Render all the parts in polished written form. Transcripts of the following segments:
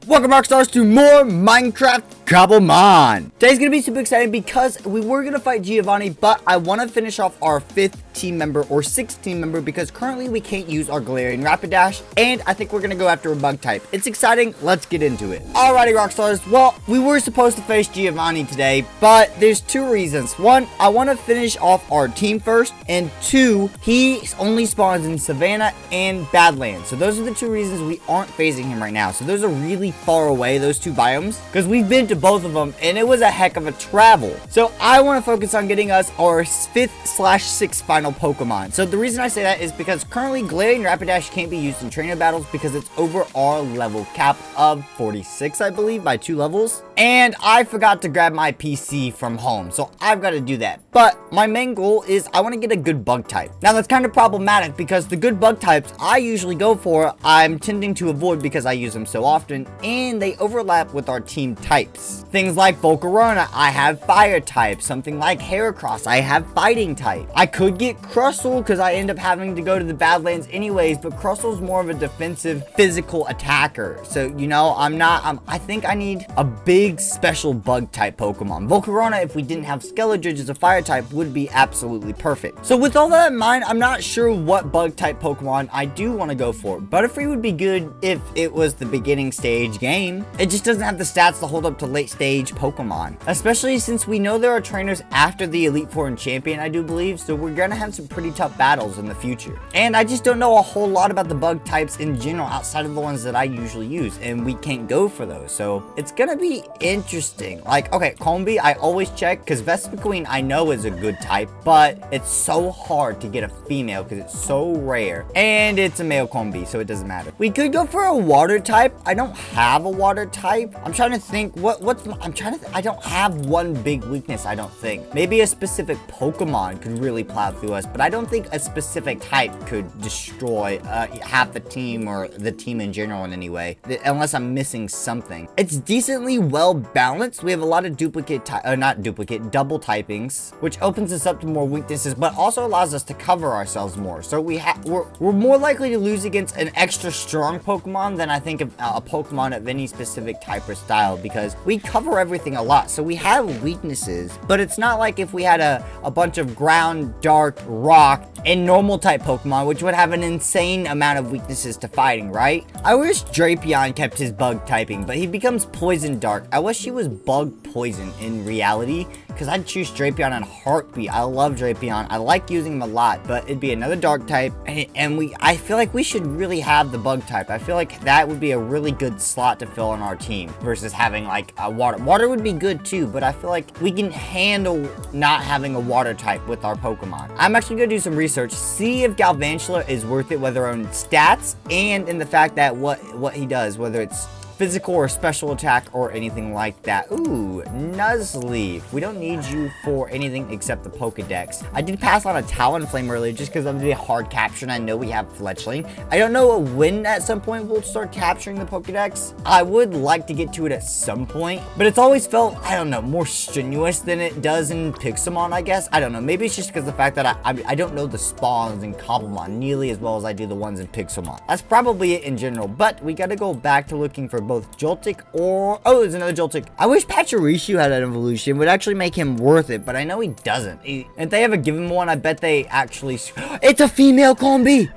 Welcome Rockstars to more Minecraft Cobblemon. Today's gonna be super exciting because we were gonna fight Giovanni, but I want to finish off our 5th team member or 6th team member because currently we can't use our Galarian Rapidash, and I think we're gonna go after a bug type. It's exciting, let's get into it. Alrighty Rockstars, well, we were supposed to face Giovanni today, but there's 2 reasons. 1, I want to finish off our team first, and 2, he only spawns in Savannah and Badlands. So those are the 2 reasons we aren't facing him right now. So those are really far away, those 2 biomes, because we've been to both of them and it was a heck of a travel. So I want to focus on getting us our 5th/6th final Pokemon. So the reason I say that is because currently Galarian Rapidash can't be used in trainer battles because it's over our level cap of 46, I believe, by 2 levels. And I forgot to grab my PC from home, so I've got to do that. But my main goal is I want to get a good bug type. Now that's kind of problematic because the good bug types I usually go for, I'm tending to avoid because I use them so often, and they overlap with our team types. Things like Volcarona, I have fire type. Something like Heracross, I have fighting type. I could get Crustle because I end up having to go to the Badlands anyways, but Crustle's more of a defensive physical attacker. So, you know, I think I need a big special bug type Pokemon. Volcarona, if we didn't have Skeletor as a fire type, would be absolutely perfect. So with all that in mind, I'm not sure what bug type Pokemon I do want to go for. Butterfree would be good if it was the beginning stage game. It just doesn't have the stats to hold up to late stage Pokemon, especially since we know there are trainers after the Elite Four and Champion, I do believe, so we're gonna have some pretty tough battles in the future. And I just don't know a whole lot about the bug types in general outside of the ones that I usually use, and we can't go for those, so it's gonna be interesting. Like, okay, Combee, I always check, because Vespiquen I know is a good type, but it's so hard to get a female because it's so rare, and it's a male Combee, so it doesn't matter. We could go for a water type. I don't have a water type. I'm trying to think, I don't have one big weakness, I don't think. Maybe a specific Pokemon could really plow through us, but I don't think a specific type could destroy half the team or the team in general in any way, unless I'm missing something. It's decently well balanced. We have a lot of double typings, which opens us up to more weaknesses, but also allows us to cover ourselves more. So we're more likely to lose against an extra strong Pokemon than I think of a Pokemon of any specific type or style, because we cover everything a lot. So we have weaknesses, but it's not like if we had a bunch of ground, dark, rock, and normal type Pokemon, which would have an insane amount of weaknesses to fighting, right? I wish Drapion kept his bug typing, but he becomes poison dark. I wish he was bug poison in reality, because I'd choose Drapion in a heartbeat. I love Drapion. I like using him a lot, but it'd be another dark type, and I feel like we should really have the bug type. I feel like that would be a really good slot to fill on our team versus having like a water. Water would be good too, but I feel like we can handle not having a water type with our Pokemon. I'm actually gonna do some research, see if Galvantula is worth it, whether on stats and in the fact that what he does, whether it's physical or special attack or anything like that. Ooh, Nuzleaf. We don't need you for anything except the Pokedex. I did pass on a Talonflame earlier just because of the hard capture, and I know we have Fletchling. I don't know when at some point we'll start capturing the Pokedex. I would like to get to it at some point, but it's always felt, I don't know, more strenuous than it does in Pixelmon, I guess. I don't know. Maybe it's just because of the fact that I don't know the spawns in Cobblemon nearly as well as I do the ones in Pixelmon. That's probably it in general, but we got to go back to looking for both Joltik or... Oh, there's another Joltik. I wish Pachirisu had an evolution. It would actually make him worth it, but I know he doesn't. If they ever give him one, I bet they actually... It's a female Combee!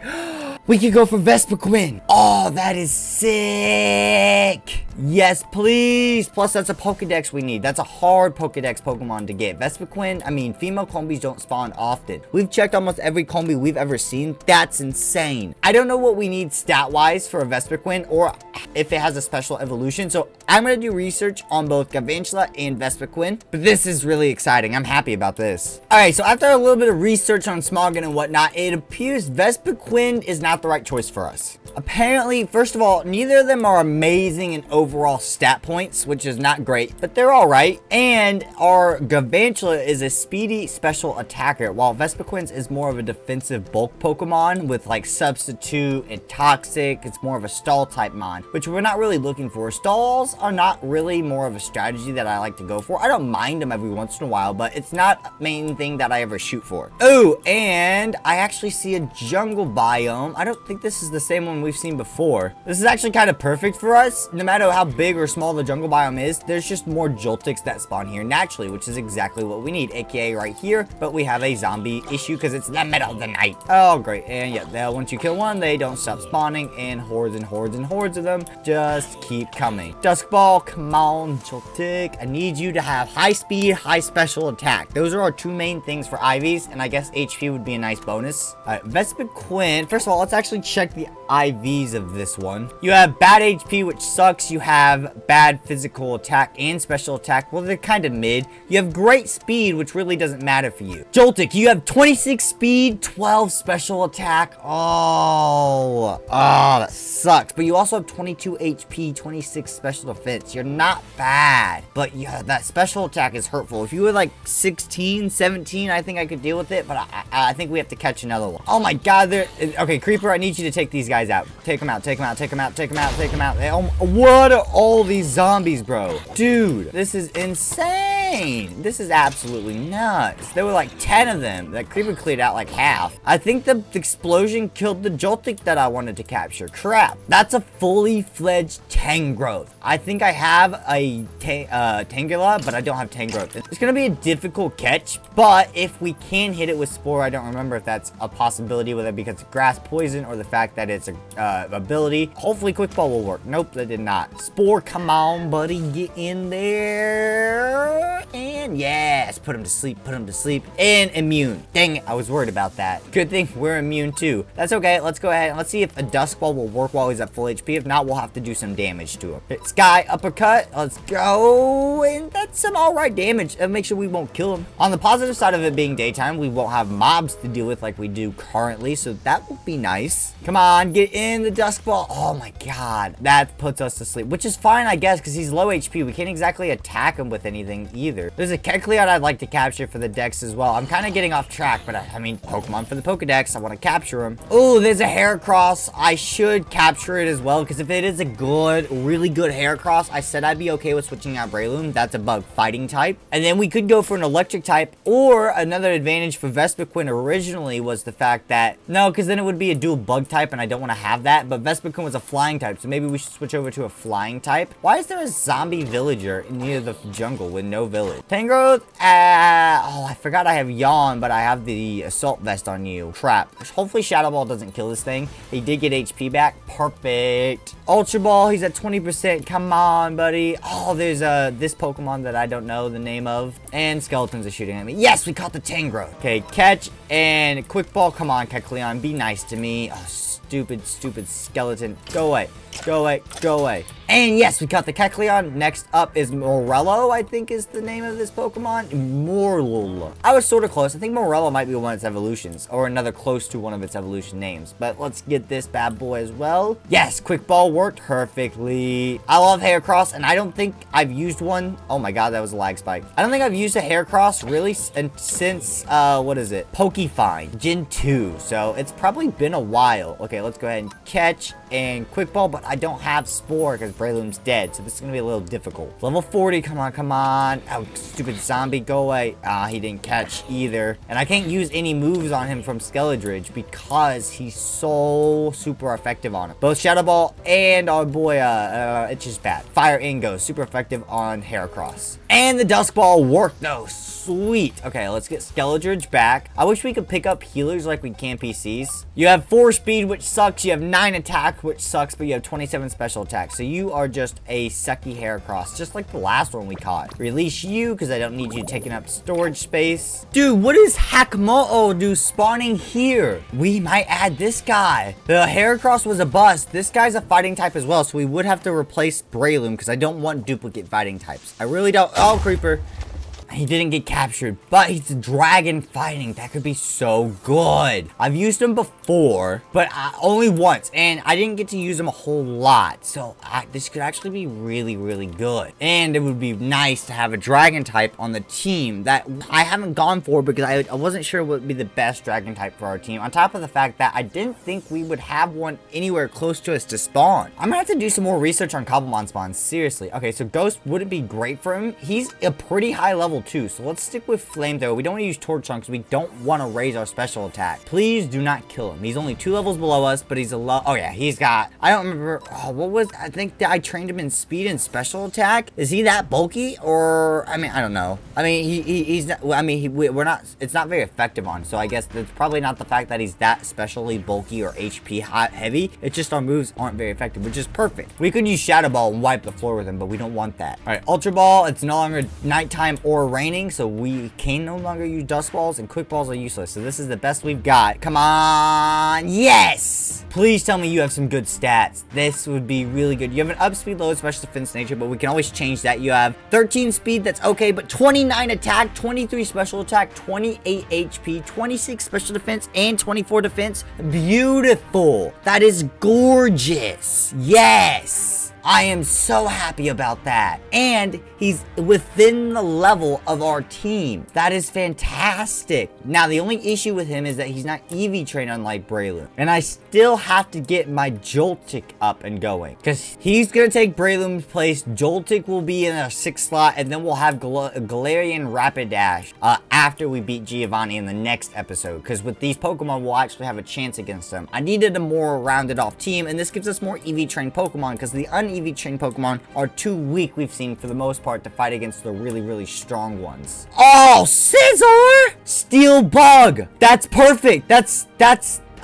We could go for Vespiquen. Oh, that is sick. Yes, please. Plus, that's a Pokedex we need. That's a hard Pokedex Pokemon to get. Vespiquen, I mean, female Combees don't spawn often. We've checked almost every Combee we've ever seen. That's insane. I don't know what we need stat-wise for a Vespiquen or if it has a special evolution. So I'm going to do research on both Galvantula and Vespiquen. But this is really exciting. I'm happy about this. All right, so after a little bit of research on Smogon and whatnot, it appears Vespiquen is not the right choice for us. Apparently, first of all, neither of them are amazing in overall stat points, which is not great, but they're all right. And our Galvantula is a speedy special attacker, while Vespiquen's is more of a defensive bulk Pokemon with like Substitute and Toxic. It's more of a stall type mon, which we're not really looking for. Stalls are not really more of a strategy that I like to go for. I don't mind them every once in a while, but it's not the main thing that I ever shoot for. Oh, and I actually see a jungle biome. I don't think this is the same one we've seen before. This is actually kind of perfect for us. No matter how big or small the jungle biome is, there's just more Joltics that spawn here naturally, which is exactly what we need, aka right here. But we have a zombie issue because it's the middle of the night. Oh, great. And yeah, once you kill one, they don't stop spawning, and hordes and hordes and hordes of them just keep coming. Duskball, come on, Joltik. I need you to have high speed, high special attack. Those are our two main things for IVs, and I guess HP would be a nice bonus. All right, Vespiquen. First of all, let's actually check the IVs of this one. You have bad HP, which sucks. You have bad physical attack and special attack. Well, they're kind of mid. You have great speed, which really doesn't matter for you. Joltik, you have 26 speed, 12 special attack. Oh, that sucks. But you also have 22 HP, 26 special defense. You're not bad. But yeah, that special attack is hurtful. If you were like 16, 17, I think I could deal with it. But I think we have to catch another one. Oh my god, okay, Creeper, I need you to take these guys out. Take them out, take them out, take them out, take them out, take them out. What are all these zombies, bro? Dude, this is insane. This is absolutely nuts. There were like 10 of them. That Creeper cleared out like half. I think the explosion killed the Joltik that I wanted to capture. Crap. That's a fully fledged Tangrowth. I think I have a Tangela, but I don't have Tangrowth. It's going to be a difficult catch, but if we can hit it with Spore, I don't remember if that's a possibility, whether because of grass poison or the fact that it's a ability. Hopefully Quick Ball will work. Nope, that did not. Spore, come on, buddy. Get in there. And yes, put him to sleep, put him to sleep. And immune. Dang it, I was worried about that. Good thing we're immune too. That's okay. Let's go ahead and let's see if a Dusk Ball will work while he's at full HP. If not, we'll have to do some damage to him. Hit Sky, uppercut. Let's go. And that's some alright damage. Make sure we won't kill him. On the positive side of it being daytime, we won't have mobs to deal with like we do currently. So that will be nice. Come on, get in the Dusk Ball. Oh my god. That puts us to sleep, which is fine, I guess, because he's low HP. We can't exactly attack him with anything either. There's a Kecleon I'd like to capture for the Dex as well. I'm kind of getting off track, but I mean, Pokemon for the Pokedex. I want to capture him. Oh, there's a Heracross. I should capture it as well, because if it is a good, really good Heracross, I said I'd be okay with switching out Breloom. That's a bug fighting type. And then we could go for an electric type, or another advantage for Vespiquen originally was the fact that, no, because then it would be a dual bug type, and I don't want to have that, but Vespiquen was a flying type, so maybe we should switch over to a flying type. Why is there a zombie villager near the jungle with no village? Tangrowth, oh, I forgot I have Yawn, but I have the assault vest on you. Crap. Hopefully Shadow Ball doesn't kill this thing. He did get HP back. Perfect. Ultra Ball, he's at 20%. Come on, buddy. Oh, there's this Pokemon that I don't know the name of, and skeletons are shooting at me. Yes, we caught the Tangrowth. Okay, catch and Quick Ball. Come on, Kecleon, be nice to me. Oh, stupid, stupid skeleton. Go away. Go away. Go away. And yes, we got the Kecleon. Next up is Morello, I think is the name of this Pokemon. Morlul. I was sort of close. I think Morello might be one of its evolutions, or another close to one of its evolution names. But let's get this bad boy as well. Yes, Quick Ball worked perfectly. I love Heracross, and I don't think I've used one. Oh my god, that was a lag spike. I don't think I've used a Heracross really since, what is it? Pokefine, Gen 2. So it's probably been a while. Okay, let's go ahead and catch and Quick Ball, but I don't have Spore because Breloom's dead, so this is gonna be a little difficult. Level 40, come on, come on. Oh, stupid zombie, go away. Ah, he didn't catch either. And I can't use any moves on him from Skeledridge because he's so super effective on him. Both Shadow Ball and our boy, it's just bad. Fire Ingo, super effective on Heracross. And the Dusk Ball worked though. Sweet. Okay, let's get Skeledridge back. I wish we could pick up healers like we can PCs. You have 4 speed, which sucks. You have 9 attack, which sucks, but you have 27 special attack. So you are just a sucky Heracross, just like the last one we caught. Release you, because I don't need you taking up storage space. Dude, what is Hakamo-o do spawning here? We might add this guy. The Heracross was a bust. This guy's a fighting type as well, so we would have to replace Breloom, because I don't want duplicate fighting types. I really don't. Oh, Creeper. He didn't get captured, but he's dragon fighting. That could be so good. I've used him before, but only once, and I didn't get to use him a whole lot. So this could actually be really, really good. And it would be nice to have a dragon type on the team that I haven't gone for because I wasn't sure what would be the best dragon type for our team. On top of the fact that I didn't think we would have one anywhere close to us to spawn. I'm gonna have to do some more research on Cobblemon spawns, seriously. Okay, so Ghost wouldn't be great for him. He's a pretty high level 2. So let's stick with Flamethrower. We don't want to use Torch on because we don't want to raise our special attack. Please do not kill him. He's only 2 levels below us, but he's a low. Oh yeah, he's got, I don't remember. Oh, what was, I think that I trained him in speed and special attack. Is he that bulky? Or, I mean, I don't know. I mean, he's not, I mean, we're not, it's not very effective on. So I guess it's probably not the fact that he's that specially bulky or HP heavy. It's just our moves aren't very effective, which is perfect. We could use Shadow Ball and wipe the floor with him, but we don't want that. All right, Ultra Ball, it's no longer nighttime or raining, so we can no longer use Dust Balls, and Quick Balls are useless. So this is the best we've got. Come on, yes! Please tell me you have some good stats. This would be really good. You have an up speed, low special defense nature, but we can always change that. You have 13 speed, that's okay, but 29 attack, 23 special attack, 28 HP, 26 special defense, and 24 defense. Beautiful. That is gorgeous. Yes. I am so happy about that. And he's within the level of our team. That is fantastic. Now, the only issue with him is that he's not EV trained unlike Breloom. And I still have to get my Joltik up and going. Because he's going to take Breloom's place. Joltik will be in our 6th slot. And then we'll have Galarian Rapidash after we beat Giovanni in the next episode. Because with these Pokemon, we'll actually have a chance against them. I needed a more rounded off team. And this gives us more EV trained Pokemon. Because the EV trained Pokemon are too weak, we've seen, for the most part, to fight against the really, really strong ones. Oh, Scizor! Steel Bug! That's perfect! That's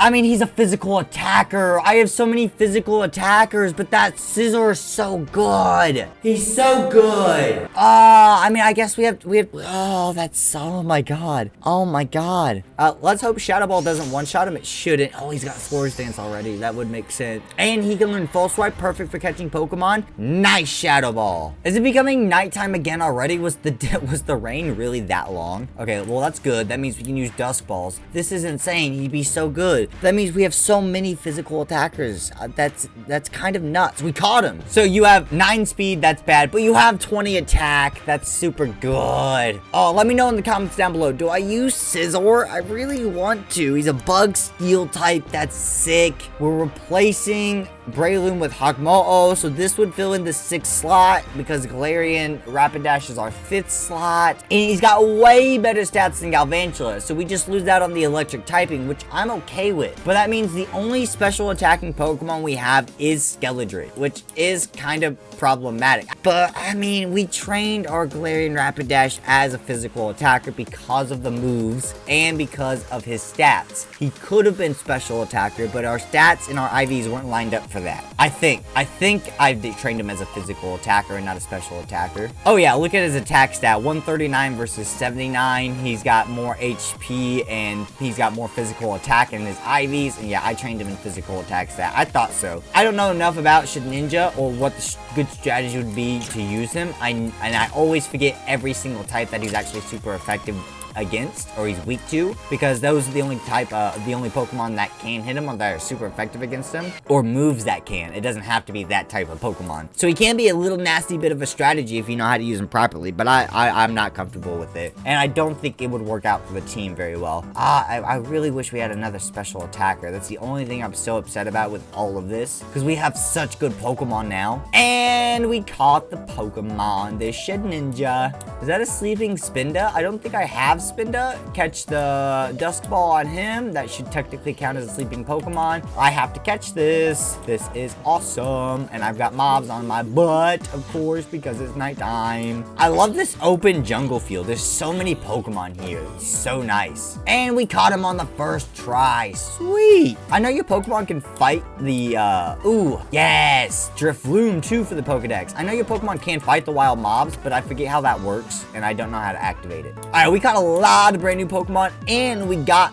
I mean, he's a physical attacker. I have so many physical attackers, but that Scizor is so good. He's so good. I mean, I guess we have, oh, that's, oh my god. Oh my god. Let's hope Shadow Ball doesn't one-shot him. It shouldn't. Oh, he's got Swords Dance already. That would make sense. And he can learn False Swipe, perfect for catching Pokemon. Nice Shadow Ball. Is it becoming nighttime again already? Was the rain really that long? Okay, well, that's good. That means we can use Dusk Balls. This is insane. He'd be so good. That means we have so many physical attackers. That's kind of nuts. We caught him. So you have 9 speed, that's bad, but you have 20 attack. That's super good. Oh, let me know in the comments down below. Do I use Scizor? I really want to. He's a bug steel type. That's sick. We're replacing Breloom with Hakamo-o, so this would fill in the 6th slot because Galarian Rapidash is our 5th slot. And he's got way better stats than Galvantula, so we just lose out on the electric typing, which I'm okay with. But that means the only special attacking Pokemon we have is Skeledrill, which is kind of problematic. But, I mean, we trained our Galarian Rapidash as a physical attacker because of the moves and because of his stats. He could have been special attacker, but our stats and our IVs weren't lined up for that. I think I've trained him as a physical attacker and not a special attacker. Oh yeah, look at his attack stat. 139 versus 79. He's got more HP and he's got more physical attack in his IVs. And yeah, I trained him in physical attack stat. I thought so. I don't know enough about Shedinja or what the good strategy would be to use him. And I always forget every single type that he's actually super effective against or he's weak to, because those are the only type the only Pokemon that can hit him or that are super effective against him, or moves that can. It doesn't have to be that type of Pokemon. So he can be a little nasty bit of a strategy if you know how to use him properly, but I'm not comfortable with it, and I don't think it would work out for the team very well. I really wish we had another special attacker. That's the only thing I'm so upset about with all of this, because we have such good Pokemon now. And we caught the Pokemon, the Shedinja. Is that a sleeping Spinda? I don't think I have Spinda. Catch the Dusk Ball on him. That should technically count as a sleeping Pokemon. I have to catch this. This is awesome. And I've got mobs on my butt, of course, because it's nighttime. I love this open jungle field. There's so many Pokemon here. It's so nice. And we caught him on the first try. Sweet. I know your Pokemon can fight the, ooh, yes. Drifloon too for the Pokedex. I know your Pokemon can fight the wild mobs, but I forget how that works, and I don't know how to activate it. All right, we caught a lot of brand new Pokemon, and we got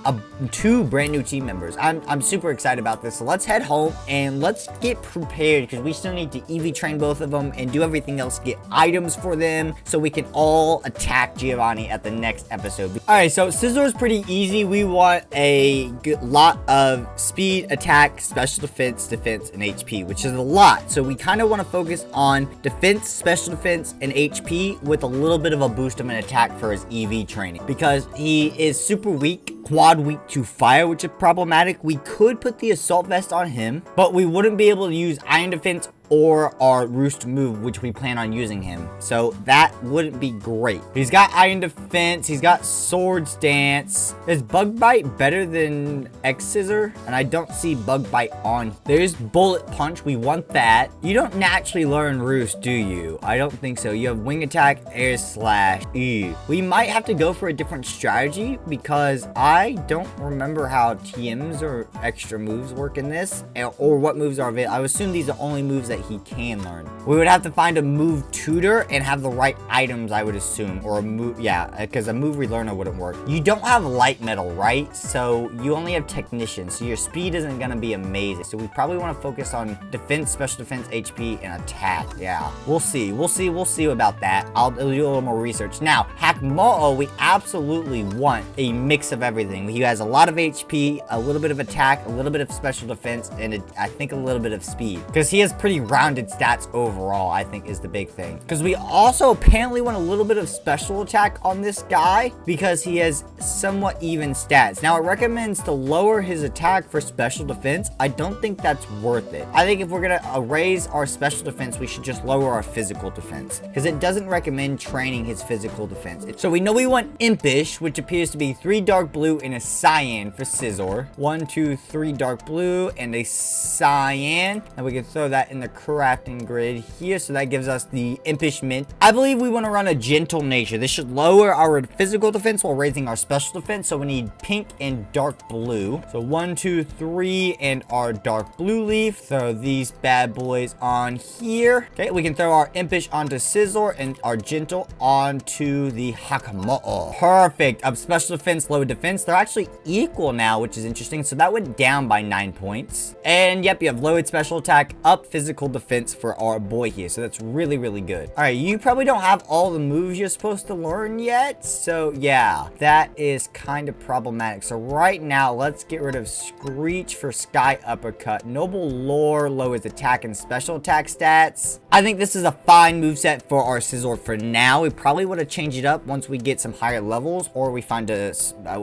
2 brand new team members. I'm super excited about this. So let's head home and let's get prepared, because we still need to EV train both of them and do everything else, get items for them so we can all attack Giovanni at the next episode. All right, so Scizor is pretty easy. We want a lot of speed, attack, special defense, and HP, which is a lot. So we kind of want to focus on defense, special defense, and HP with a little bit of a boost of an attack for his EV training, because he is super weak, quad weak to fire, which is problematic. We could put the assault vest on him, but we wouldn't be able to use iron defense or our Roost move, which we plan on using him. So that wouldn't be great. He's got Iron Defense. He's got Sword Stance. Is Bug Bite better than Scizor? And I don't see Bug Bite on. There's Bullet Punch. We want that. You don't naturally learn Roost, do you? I don't think so. You have Wing Attack, Air Slash. Ew. We might have to go for a different strategy because I don't remember how TMs or extra moves work in this, or what moves are available. I would assume these are only moves that he can learn. We would have to find a move tutor and have the right items, I would assume, or a move, yeah, because a move relearner wouldn't work. You don't have light metal, right? So you only have technician, so your speed isn't going to be amazing. So we probably want to focus on defense, special defense, HP, and attack. Yeah, we'll see about that. I'll do a little more research. Now, Hakamo-o, we absolutely want a mix of everything. He has a lot of HP, a little bit of attack, a little bit of special defense, and I think a little bit of speed. Because he has pretty rounded stats overall, I think is the big thing. Because we also apparently want a little bit of special attack on this guy because he has somewhat even stats. Now, it recommends to lower his attack for special defense. I don't think that's worth it. I think if we're going to raise our special defense, we should just lower our physical defense because it doesn't recommend training his physical defense. So we know we want Impish, which appears to be 3 dark blue and a cyan for Scizor. 1, 2, 3 dark blue and a cyan. And we can throw that in the crafting grid here. So that gives us the Impish Mint. I believe we want to run a gentle nature. This should lower our physical defense while raising our special defense. So we need pink and dark blue. So 1, 2, 3 and our dark blue leaf. Throw these bad boys on here. Okay, we can throw our Impish onto Scizor and our gentle onto the Hakamo-o. Perfect. Up special defense, low defense. They're actually equal now, which is interesting. So that went down by 9 points. And yep, you have lowered special attack, up physical defense for our boy here. So that's really, really good. All right, you probably don't have all the moves you're supposed to learn yet. So yeah, that is kind of problematic. So right now, let's get rid of Screech for Sky Uppercut. Noble Lore lowers attack and special attack stats. I think this is a fine moveset for our Scizor for now. We probably want to change it up once we get some higher levels or we find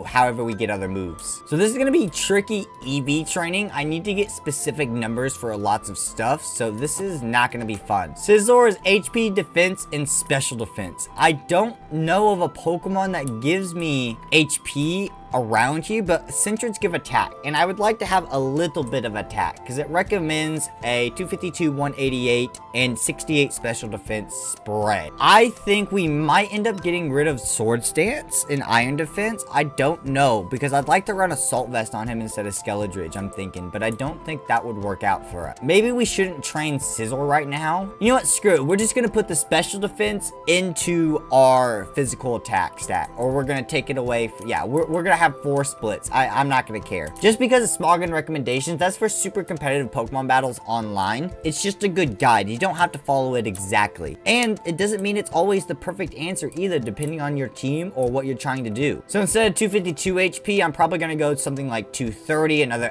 however we get other moves. So this is going to be tricky EV training. I need to get specific numbers for lots of stuff. So this is not going to be fun. Scizor's HP, defense, and special defense. I don't know of a Pokemon that gives me HP around you, but Centreds give attack, and I would like to have a little bit of attack because it recommends a 252, 188, and 68 special defense spread. I think we might end up getting rid of Sword Stance and Iron Defense. I don't know because I'd like to run Assault Vest on him instead of Skeledridge, I'm thinking, but I don't think that would work out for us. Maybe we shouldn't train Scizor right now. You know what? Screw it. We're just going to put the special defense into our physical attack stat, or we're going to take it away. Yeah, we're going to have 4 splits. I'm not gonna care. Just because of Smogon recommendations, that's for super competitive Pokemon battles online. It's just a good guide. You don't have to follow it exactly. And it doesn't mean it's always the perfect answer either, depending on your team or what you're trying to do. So instead of 252 HP, I'm probably gonna go something like 230, another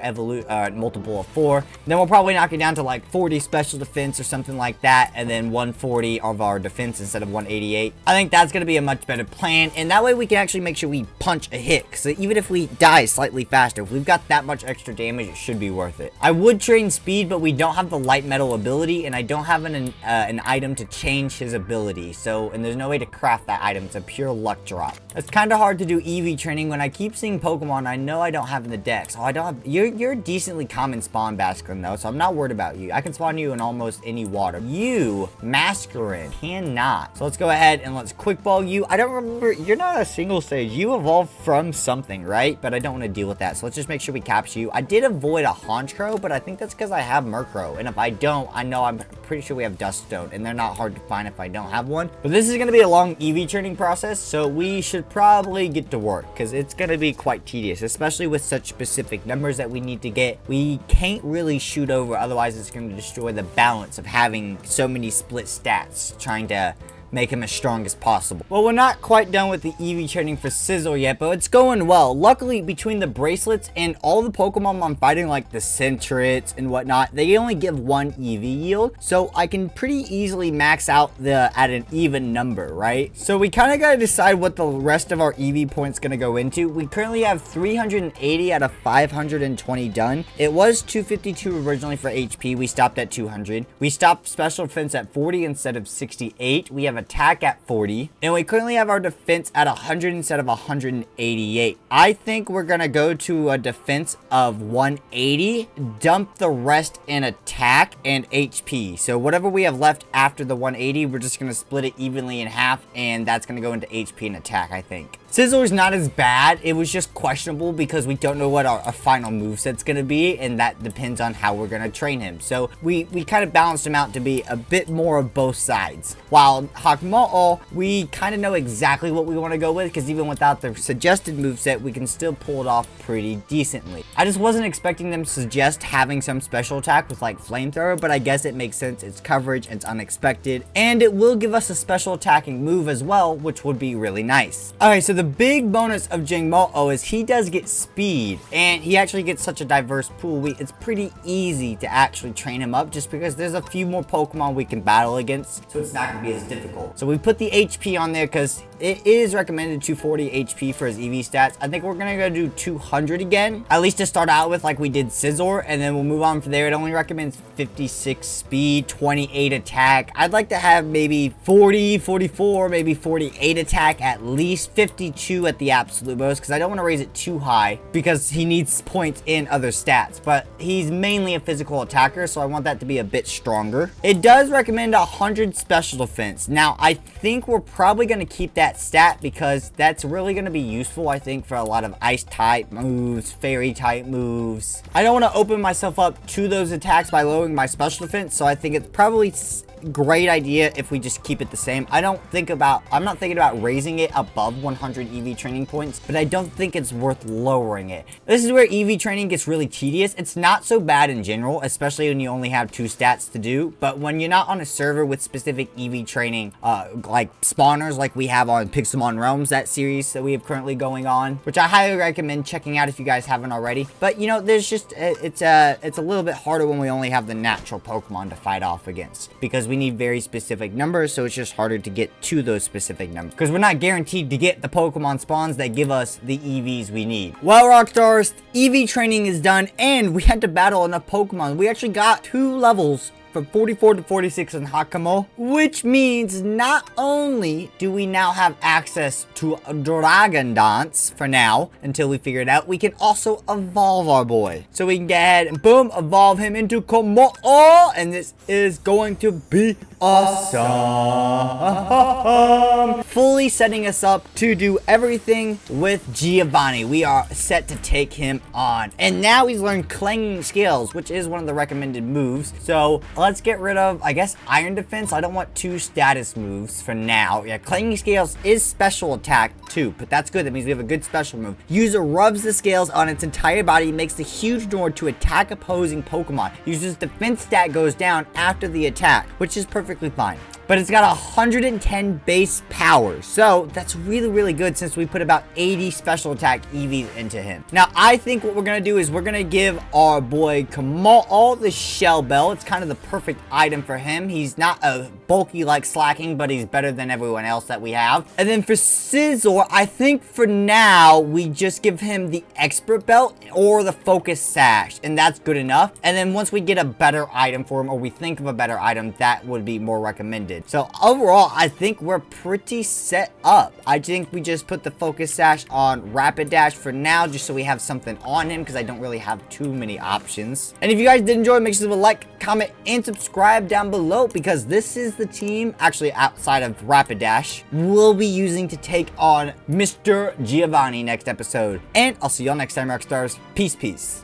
multiple of 4. Then we'll probably knock it down to like 40 special defense or something like that, and then 140 of our defense instead of 188. I think that's gonna be a much better plan, and that way we can actually make sure we punch a hit. So even if we die slightly faster, if we've got that much extra damage, it should be worth it. I would train speed, but we don't have the light metal ability, and I don't have an item to change his ability. So, and there's no way to craft that item. It's a pure luck drop. It's kind of hard to do EV training when I keep seeing Pokemon I know I don't have in the dex. Oh, I don't have. You're decently common spawn, Basculin, though, so I'm not worried about you. I can spawn you in almost any water. You, Masquerain, cannot. So let's go ahead and let's quick ball you. I don't remember. You're not a single stage. You evolved from something, right? But I don't want to deal with that. So let's just make sure we capture you. I did avoid a Honchkrow, but I think that's because I have Murkrow. And if I don't, I know I'm pretty sure we have Duststone, and they're not hard to find if I don't have one. But this is going to be a long EV training process, so we should probably get to work because it's going to be quite tedious, especially with such specific numbers that we need to get. We can't really shoot over, otherwise it's going to destroy the balance of having so many split stats trying to make him as strong as possible. Well, we're not quite done with the EV training for Scizor yet, but it's going well. Luckily, between the bracelets and all the Pokemon I'm fighting, like the Centrets and whatnot, they only give 1 EV yield, so I can pretty easily max out at an even number, right? So we kind of got to decide what the rest of our EV points going to go into. We currently have 380 out of 520 done. It was 252 originally for HP. We stopped at 200. We stopped special defense at 40 instead of 68. We have attack at 40, and we currently have our defense at 100 instead of 188. I think we're gonna go to a defense of 180, dump the rest in attack and HP. So whatever we have left after the 180, we're just gonna split it evenly in half, and that's gonna go into HP and attack, I think. Scizor's not as bad. It was just questionable because we don't know what our final moveset's going to be, and that depends on how we're going to train him. So we kind of balanced him out to be a bit more of both sides. While Hakamo-o, we kind of know exactly what we want to go with, because even without the suggested moveset, we can still pull it off pretty decently. I just wasn't expecting them to suggest having some special attack with like flamethrower, but I guess it makes sense. It's coverage, it's unexpected, and it will give us a special attacking move as well, which would be really nice. Alright, so the big bonus of Hakamo-o is he does get speed, and he actually gets such a diverse pool. It's pretty easy to actually train him up just because there's a few more Pokemon we can battle against, so it's not going to be as difficult. So we put the HP on there because it is recommended 240 HP for his EV stats. I think we're going to go do 200 again, at least to start out with like we did Scizor, and then we'll move on from there. It only recommends 56 speed, 28 attack. I'd like to have maybe 40, 44, maybe 48 attack, at least 52 at the absolute most, because I don't want to raise it too high because he needs points in other stats, but he's mainly a physical attacker, so I want that to be a bit stronger. It does recommend 100 special defense. Now, I think we're probably going to keep that stat because that's really going to be useful, I think, for a lot of ice type moves, fairy type moves. I don't want to open myself up to those attacks by lowering my special defense, so I think it's probably great idea if we just keep it the same. I'm not thinking about raising it above 100 EV training points, but I don't think it's worth lowering it. This is where EV training gets really tedious. It's not so bad in general, especially when you only have 2 stats to do, but when you're not on a server with specific EV training, like spawners like we have on Pixelmon Realms, that series that we have currently going on, which I highly recommend checking out if you guys haven't already. But you know, there's just, it's a little bit harder when we only have the natural Pokemon to fight off against, because we need very specific numbers, so it's just harder to get to those specific numbers because we're not guaranteed to get the Pokemon spawns that give us the EVs we need. Well, Rockstars, EV training is done, and we had to battle enough Pokemon. We actually got 2 levels from 44 to 46 in Hakamo, which means not only do we now have access to a Dragon Dance for now, until we figure it out, we can also evolve our boy. So we can go ahead and boom, evolve him into Hakamo-o, and this is going to be awesome. Fully setting us up to do everything with Giovanni. We are set to take him on. And now he's learned Clanging Scales, which is one of the recommended moves. So let's get rid of, I guess, Iron Defense. I don't want 2 status moves for now. Yeah, Clanging Scales is special attack too, but that's good. That means we have a good special move. User rubs the scales on its entire body, makes the huge door to attack opposing Pokemon. User's defense stat goes down after the attack, which is perfectly fine. But it's got 110 base power, so that's really, really good since we put about 80 special attack EVs into him. Now, I think what we're going to do is we're going to give our boy Hakamo-o the Shell Bell. It's kind of the perfect item for him. He's not a bulky like Slacking, but he's better than everyone else that we have. And then for Scizor, I think for now, we just give him the Expert Belt or the Focus Sash, and that's good enough. And then once we get a better item for him, or we think of a better item, that would be more recommended. So overall, I think we're pretty set up. I think we just put the Focus Sash on Rapid Dash for now, just so we have something on him, because I don't really have too many options. And if you guys did enjoy, make sure to like, comment, and subscribe down below, because this is the team, actually outside of Rapid Dash, we'll be using to take on Mr. Giovanni next episode. And I'll see y'all next time, Rockstars. Peace, peace.